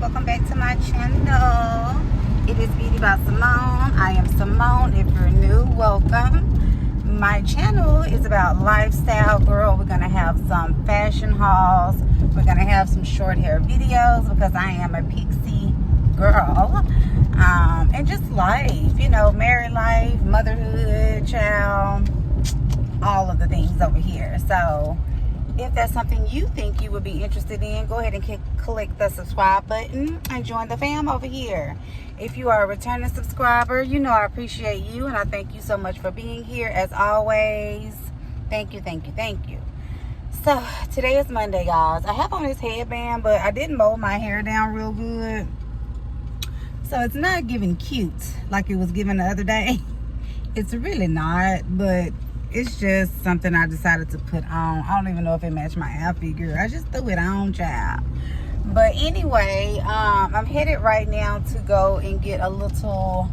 welcome back to my channel. It is Beauty by Simone. I am Simone. If you're new, welcome. My channel is about lifestyle, girl. We're gonna have some fashion hauls. We're gonna have some short hair videos because I am a pixie girl. And just life, you know, married life, motherhood, child, all of the things over here. So if that's something you think you would be interested in, go ahead and click the subscribe button and join the fam over here. If you are a returning subscriber, you know I appreciate you and I thank you so much for being here as always. Thank you, thank you, thank you. So today is Monday, guys. I have on this headband, but I didn't mold my hair down real good. So it's not giving cute like it was given the other day. It's really not, but it's just something I decided to put on. I don't even know if it matched my outfit, girl. I just threw it on, child. But anyway, I'm headed right now to go and get a little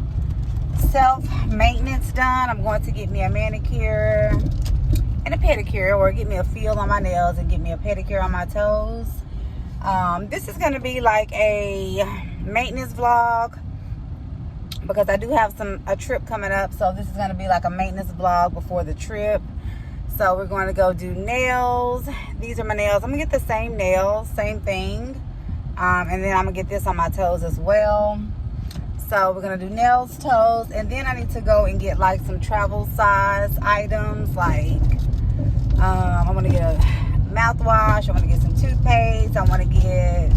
self-maintenance done. I'm going to get me a manicure and a pedicure, or get me a feel on my nails and get me a pedicure on my toes. This is going to be like a maintenance vlog because I do have a trip coming up, so this is going to be like a maintenance vlog before the trip. So we're going to go do nails. These are my nails. I'm going to get the same nails, same thing, and then I'm going to get this on my toes as well. So we're going to do nails, toes, and then I need to go and get like some travel size items, like I want to get a mouthwash, I want to get some toothpaste, I want to get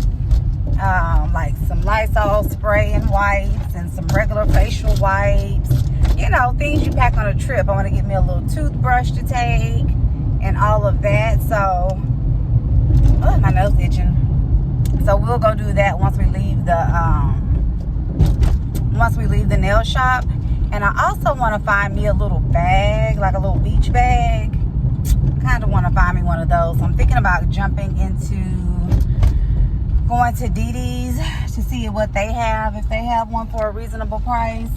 like some Lysol spray and wipes and some regular facial wipes, you know, things you pack on a trip. I want to get me a little toothbrush to take and all of that. So oh, my nose itching. So we'll go do that once we leave the nail shop. And I also want to find me a little bag, like a little beach bag. Kind of want to find me one of those. So I'm thinking about going to DD's to see what they have, if they have one for a reasonable price.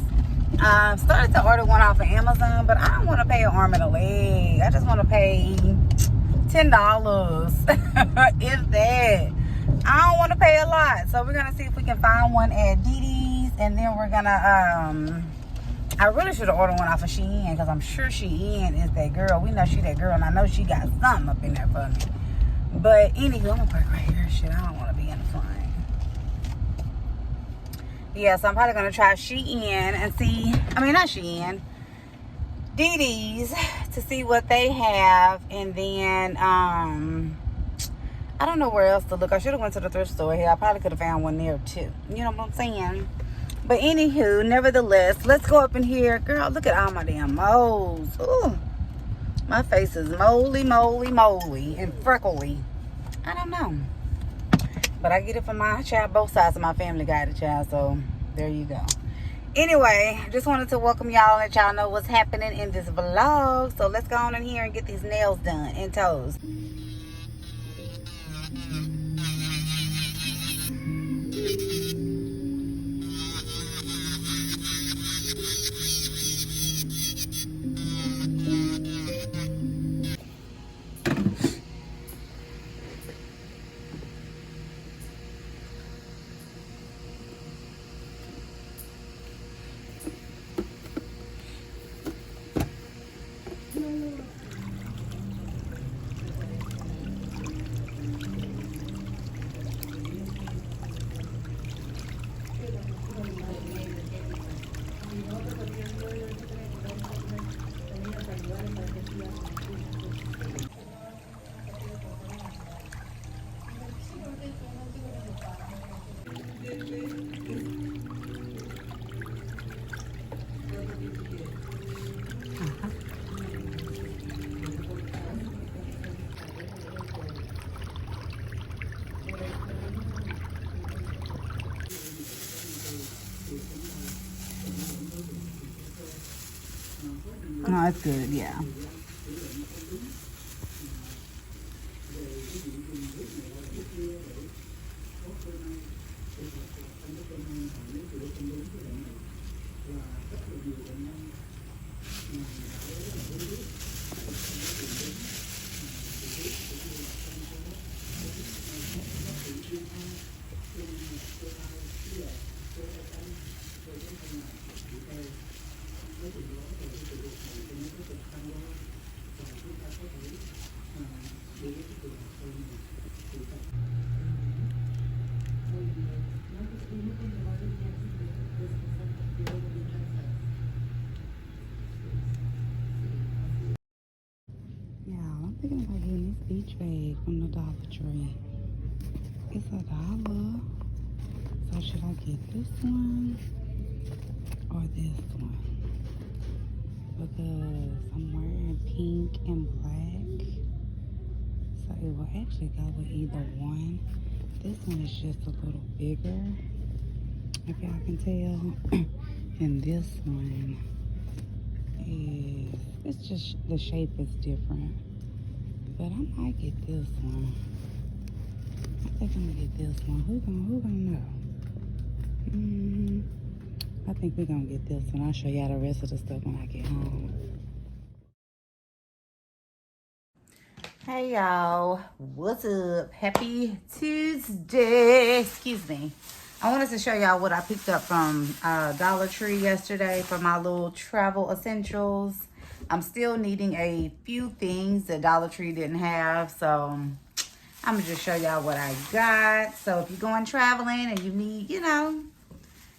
Started to order one off of Amazon, but I don't want to pay an arm and a leg. I just want to pay $10, if that. I don't want to pay a lot, so we're gonna see if we can find one at DD's, and then we're gonna I really should have ordered one off of Shein, because I'm sure Shein is that girl. We know she that girl, and I know she got something up in there for me. But anywho, I'm gonna park right here. Shit, I don't want to be in the front. Yeah, so I'm probably gonna try Shein and see. I mean, not Shein, DD's, to see what they have, and then I don't know where else to look. I should have went to the thrift store here. I probably could have found one there too. You know what I'm saying? But anywho, nevertheless, let's go up in here. Girl, look at all my damn moles. Ooh, my face is moly, moly, moly, and freckly. I don't know. But I get it from my child. Both sides of my family got it, child. So there you go. Anyway, just wanted to welcome y'all and let y'all know what's happening in this vlog. So let's go on in here and get these nails done and toes. No, it's good, yeah. beach bag from the Dollar Tree. It's $1. So should I get this one or this one? Because I'm wearing pink and black. So it will actually go with either one. This one is just a little bigger, if y'all can tell. And this one is, it's just, the shape is different. But I might get this one. I think I'm gonna get this one. Who gonna know? I think we're gonna get this one. I'll show y'all the rest of the stuff when I get home. Hey y'all, what's up? Happy Tuesday. Excuse me. I wanted to show y'all what I picked up from Dollar Tree yesterday for my little travel essentials. I'm still needing a few things that Dollar Tree didn't have, so I'm gonna just show y'all what I got. So if you're going traveling and you need, you know,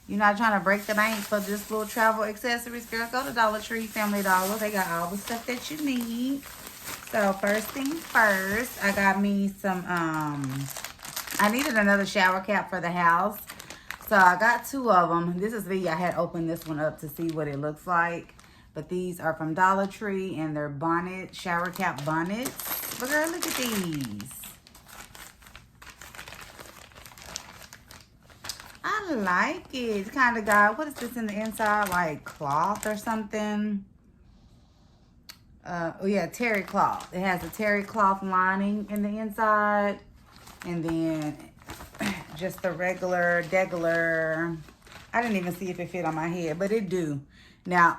you're not trying to break the bank for just little travel accessories, girl, go to Dollar Tree, Family Dollar. They got all the stuff that you need. So first things first, I got me some, I needed another shower cap for the house. So I got 2 of them. This is I had opened this one up to see what it looks like. But these are from Dollar Tree and they're bonnet, shower cap bonnets. But girl, look at these. I like it. It's kind of got, what is this in the inside? Like cloth or something. Oh yeah, terry cloth. It has a terry cloth lining in the inside. And then just the regular, degular. I didn't even see if it fit on my head, but it do. Now,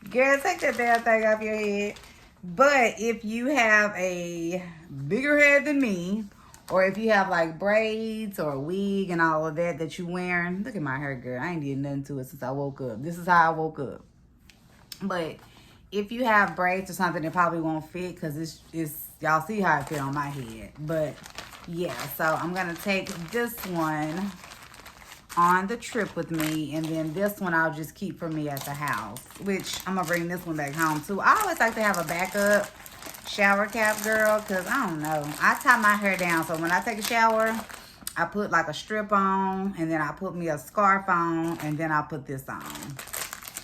girl, take that damn thing off your head. But if you have a bigger head than me, or if you have like braids or a wig and all of that you wearing, look at my hair, girl. I ain't did nothing to it since I woke up. This is how I woke up. But if you have braids or something, it probably won't fit because it's y'all see how it fit on my head. But yeah, so I'm gonna take this one on the trip with me, and then this one I'll just keep for me at the house, which I'm gonna bring this one back home too. I always like to have a backup shower cap, girl, because I don't know, I tie my hair down, so when I take a shower I put like a strip on, and then I put me a scarf on, and then I put this on.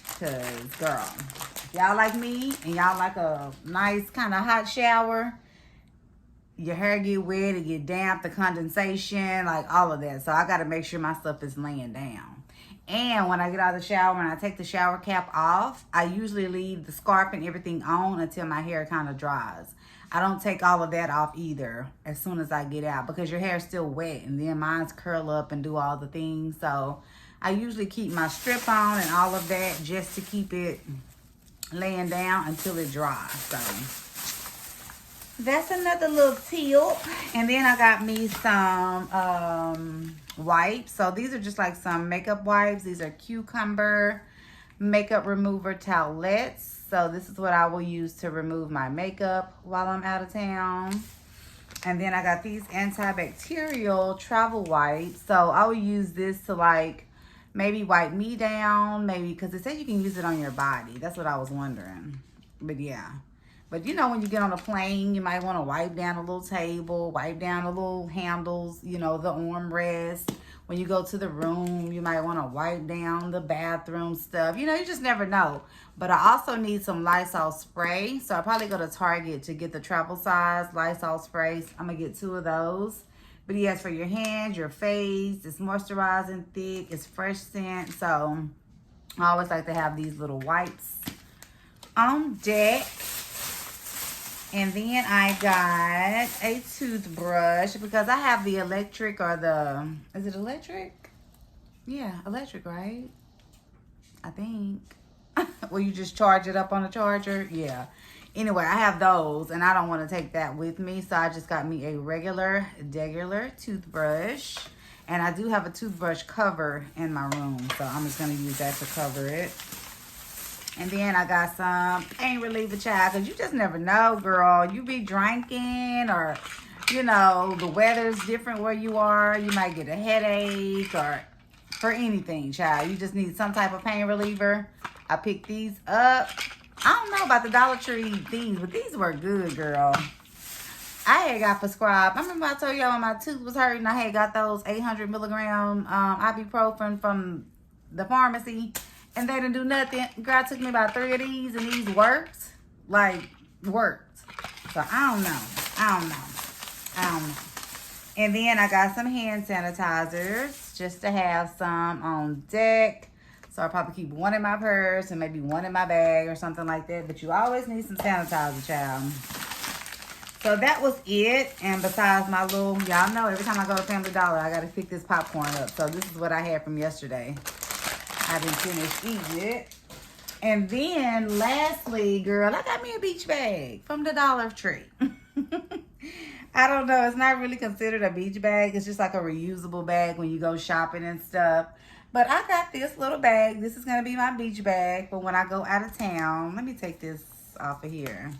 Because girl, if y'all like me and y'all like a nice kind of hot shower, your hair get wet, it get damp, the condensation, like all of that. So I got to make sure my stuff is laying down. And when I get out of the shower and I take the shower cap off, I usually leave the scarf and everything on until my hair kind of dries. I don't take all of that off either as soon as I get out, because your hair is still wet and then mine's curl up and do all the things. So I usually keep my strip on and all of that just to keep it laying down until it dries. So that's another little tip. And then I got me some wipes. So these are just like some makeup wipes. These are cucumber makeup remover towelettes. So this is what I will use to remove my makeup while I'm out of town. And then I got these antibacterial travel wipes. So I will use this to like maybe wipe me down, maybe, because it said you can use it on your body. That's what I was wondering. But yeah. But you know, when you get on a plane, you might want to wipe down a little table, wipe down the little handles, you know, the armrest. When you go to the room, you might want to wipe down the bathroom stuff. You know, you just never know. But I also need some Lysol spray. So I'll probably go to Target to get the travel size Lysol sprays. I'm going to get 2 of those. But yes, for your hands, your face, it's moisturizing, thick, it's fresh scent. So I always like to have these little wipes on deck. And then I got a toothbrush because I have the electric, or the, is it electric? Yeah, electric, right? I think. Well, you just charge it up on a charger? Yeah. Anyway, I have those, and I don't want to take that with me, so I just got me a regular toothbrush. And I do have a toothbrush cover in my room, so I'm just going to use that to cover it. And then I got some pain reliever, child, because you just never know, girl. You be drinking, or, you know, the weather's different where you are. You might get a headache, or for anything, child. You just need some type of pain reliever. I picked these up I don't know about the Dollar Tree things, but these were good, girl. I had got prescribed. I remember I told y'all when my tooth was hurting, I had got those 800 milligram ibuprofen from the pharmacy, and they didn't do nothing. Girl, it took me about 3 of these, and these worked. Like, worked. So, I don't know. And then I got some hand sanitizers just to have some on deck. So, I'll probably keep one in my purse and maybe one in my bag or something like that. But you always need some sanitizer, child. So that was it. And besides my little, y'all know every time I go to Family Dollar, I got to pick this popcorn up. So this is what I had from yesterday. I didn't finish eating it. And then lastly, girl, I got me a beach bag from the Dollar Tree. I don't know. It's not really considered a beach bag. It's just like a reusable bag when you go shopping and stuff. But I got this little bag. This is going to be my beach bag for when I go out of town. Let me take this off of here.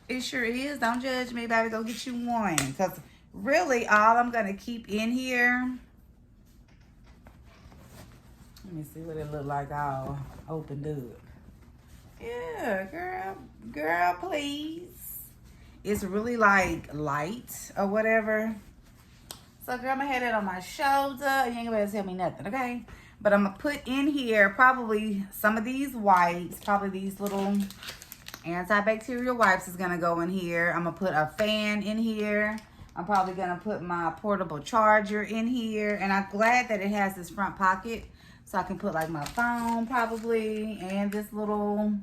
It sure is. Don't judge me, baby. Go get you one. Because really, all I'm going to keep in here. Let me see what it look like all opened up. Yeah, girl. Girl, please. It's really like light or whatever. So, girl, I'm going to have that on my shoulder. You ain't going to be able to tell me nothing, okay? But I'm going to put in here probably some of these wipes. Probably these little antibacterial wipes is gonna go in here. I'm gonna put a fan in here. I'm probably gonna put my portable charger in here. And I'm glad that it has this front pocket so I can put like my phone probably and this little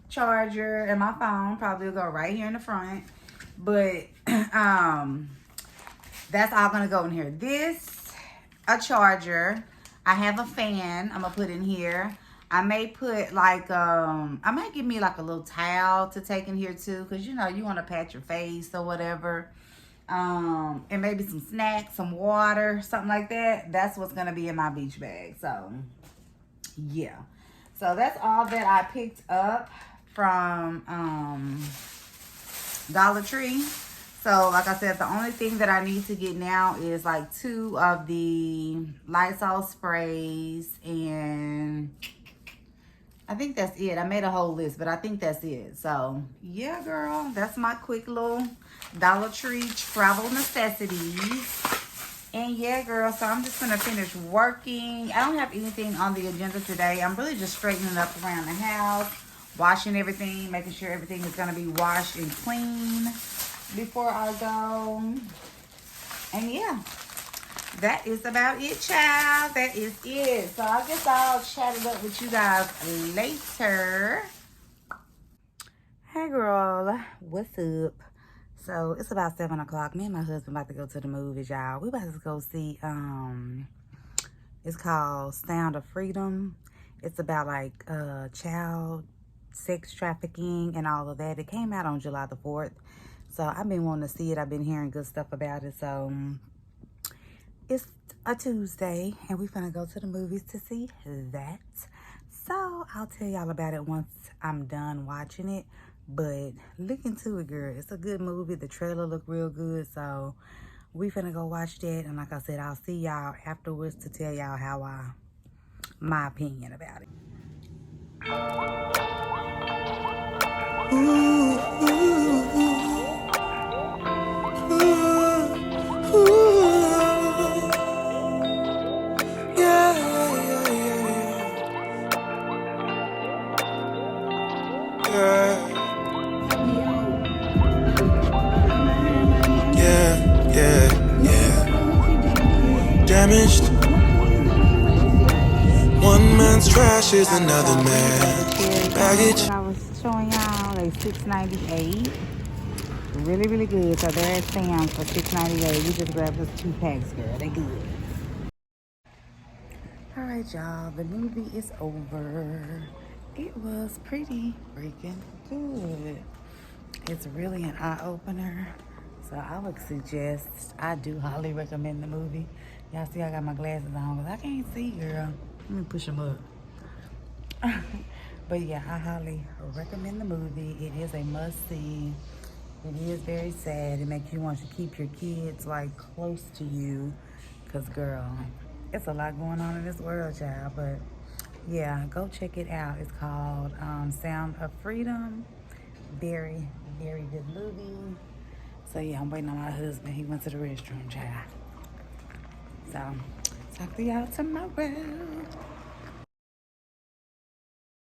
charger, and my phone probably will go right here in the front. But that's all gonna go in here. This, a charger. I have a fan I'm gonna put in here. I may put like, I might give me like a little towel to take in here too. Because, you know, you want to pat your face or whatever. And maybe some snacks, some water, something like that. That's what's going to be in my beach bag. So, yeah. So, that's all that I picked up from Dollar Tree. So, like I said, the only thing that I need to get now is like 2 of the Lysol sprays, and I think that's it. I made a whole list, but I think that's it. So, yeah, girl. That's my quick little Dollar Tree travel necessities. And, yeah, girl. So, I'm just going to finish working. I don't have anything on the agenda today. I'm really just straightening up around the house, washing everything, making sure everything is going to be washed and clean before I go. And, yeah. That is about it, child. That is it. So I guess I'll chat it up with you guys later. Hey, girl. What's up? So it's about 7 o'clock. Me and my husband about to go to the movies, y'all. We about to go see, it's called Sound of Freedom. It's about like child sex trafficking and all of that. It came out on July the 4th. So I've been wanting to see it. I've been hearing good stuff about it. So it's a Tuesday, and we're gonna go to the movies to see that. So I'll tell y'all about it once I'm done watching it. But look into it, girl. It's a good movie. The trailer look real good. So we finna go watch that. And like I said, I'll see y'all afterwards to tell y'all how my opinion about it. Ooh, ooh, ooh. Damaged. One man's trash is another man's baggage. I was showing y'all, they $6.98. Really, really good. So they're at Sam's for $6.98. We just grabbed us 2 packs, girl. They good. All right, y'all. The movie is over. It was pretty freaking good. It's really an eye-opener. So I would suggest, I do highly recommend the movie. Y'all see I got my glasses on because I can't see, girl. Let me push them up. But yeah, I highly recommend the movie. It is a must-see. It is very sad. It makes you want to keep your kids like close to you. Because, girl, it's a lot going on in this world, child. But yeah, go check it out. It's called Sound of Freedom. Very, very good movie. So yeah, I'm waiting on my husband. He went to the restroom, child. So talk to y'all tomorrow.